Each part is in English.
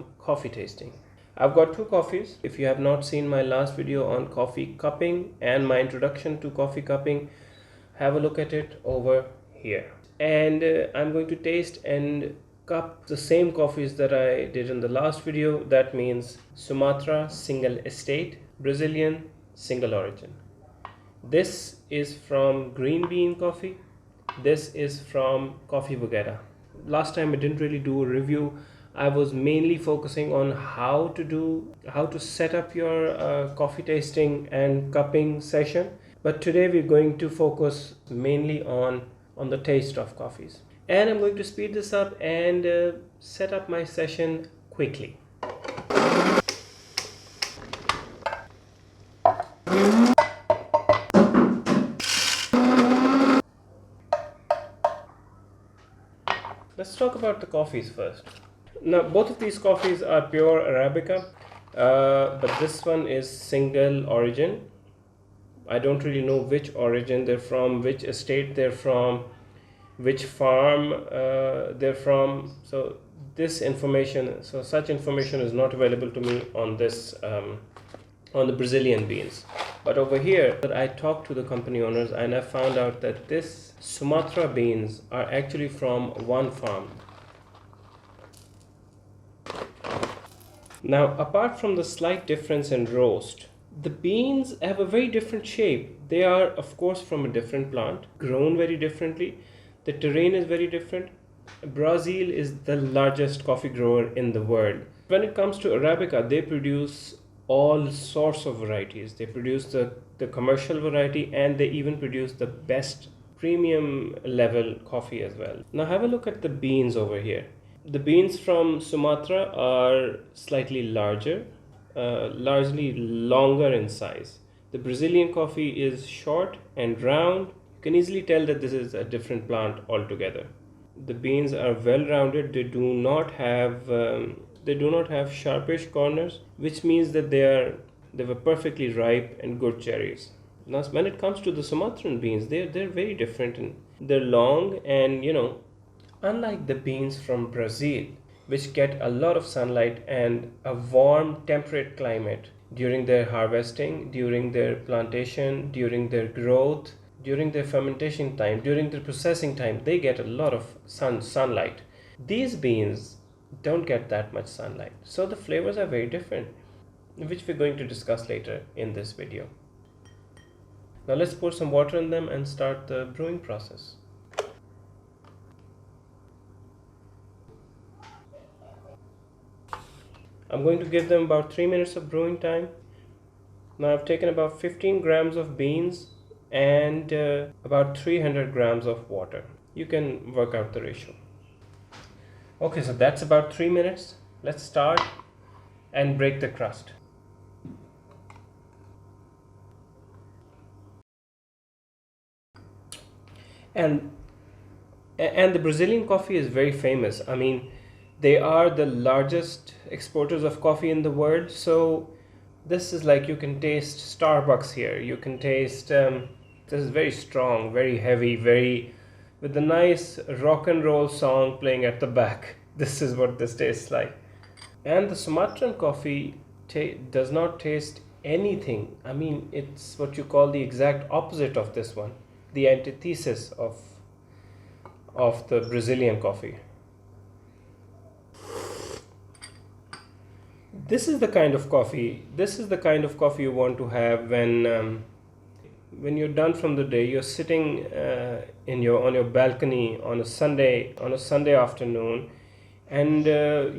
some coffee tasting. I've got two coffees. If you have not seen my last video on coffee cupping and my introduction to coffee cupping, have a look at it over here. And I'm going to taste and cup the same coffees that I did in the last video. That means Sumatra single estate, Brazilian single origin. This is from green bean coffee. This is from Coffee Bugetta. Last time I didn't really do a review. I was mainly focusing on how to set up your coffee tasting and cupping session. But today we're going to focus mainly on the taste of coffees. And I'm going to speed this up and set up my session quickly. Let's talk about the coffees first. Now, both of these coffees are pure Arabica, but this one is single origin. I don't really know which origin they're from, which estate they're from, which farm they're from. So such information is not available to me on this on the Brazilian beans. But over here, I talked to the company owners and I found out that this Sumatra beans are actually from one farm. Now, apart from the slight difference in roast, the beans have a very different shape. They are, of course, from a different plant, grown very differently. The terrain is very different. Brazil is the largest coffee grower in the world. When it comes to Arabica, they produce all sorts of varieties. They produce the commercial variety, and they even produce the best premium level coffee as well. Now have a look at the beans over here. The beans from Sumatra are slightly larger, largely longer in size. The Brazilian coffee is short and round. You can easily tell that this is a different plant altogether. The beans are well rounded. They do not have sharpish corners, which means that they were perfectly ripe and good cherries. Now, when it comes to the Sumatran beans, they're very different, and they're long, and unlike the beans from Brazil, which get a lot of sunlight and a warm, temperate climate during their harvesting, during their plantation, during their growth, during their fermentation time, during their processing time, they get a lot of sunlight. These beans don't get that much sunlight, so the flavors are very different, which we're going to discuss later in this video. Now let's pour some water in them and start the brewing process. I'm going to give them about 3 minutes of brewing time. Now I've taken about 15 grams of beans and about 300 grams of water. You can work out the ratio. Okay, so that's about 3 minutes. Let's start and break the crust. And the Brazilian coffee is very famous. I mean, they are the largest exporters of coffee in the world. So this is like, you can taste Starbucks here. You can taste, this is very strong, very heavy, with a nice rock and roll song playing at the back. This is what this tastes like. And the Sumatran coffee does not taste anything. I mean, it's what you call the exact opposite of this one. The antithesis of the Brazilian coffee. This is the kind of coffee you want to have when you're done from the day. You're sitting on your balcony on a Sunday afternoon, and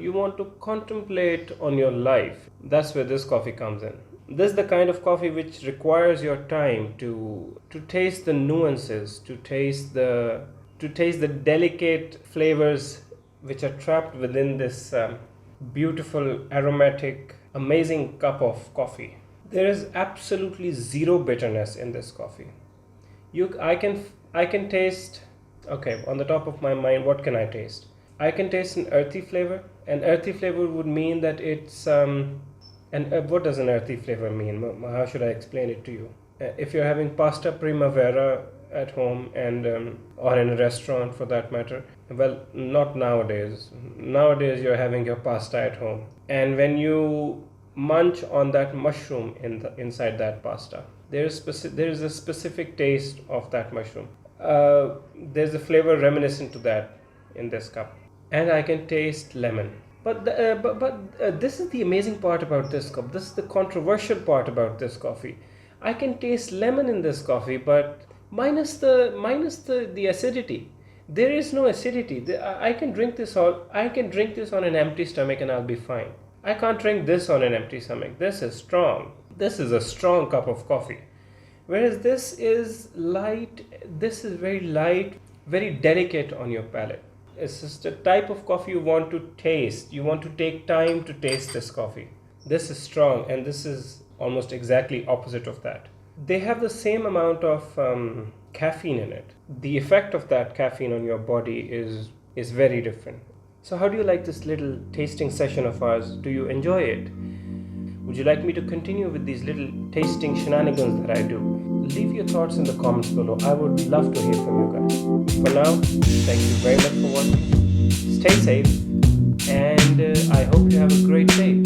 you want to contemplate on your life. That's where this coffee comes in. This is the kind of coffee which requires your time to taste the nuances, to taste the delicate flavors which are trapped within this beautiful, aromatic, amazing cup of coffee. There is absolutely zero bitterness in this coffee. I can taste. Okay, on the top of my mind, what can I taste? I can taste an earthy flavor. An earthy flavor would mean that it's And what does an earthy flavor mean? How should I explain it to you? If you're having pasta primavera at home and or in a restaurant for that matter, Well, not nowadays. Nowadays, you're having your pasta at home, and when you munch on that mushroom inside that pasta, there is a specific taste of that mushroom. There's a flavor reminiscent to that in this cup, and I can taste lemon. But this is the amazing part about this cup. This is the controversial part about this coffee. I can taste lemon in this coffee, but minus the acidity. There is no acidity. I can drink this all. I can drink this on an empty stomach and I'll be fine. I can't drink this on an empty stomach. This is strong. This is a strong cup of coffee. Whereas this is light. This is very light, very delicate on your palate. It's just a type of coffee you want to taste. You want to take time to taste this coffee. This is strong, and this is almost exactly opposite of that. They have the same amount of caffeine in it. The effect of that caffeine on your body is very different. So how do you like this little tasting session of ours? Do you enjoy it? Would you like me to continue with these little tasting shenanigans that I do? Leave your thoughts in the comments below. I would love to hear from you guys. For now, thank you very much for watching. Stay safe, and I hope you have a great day.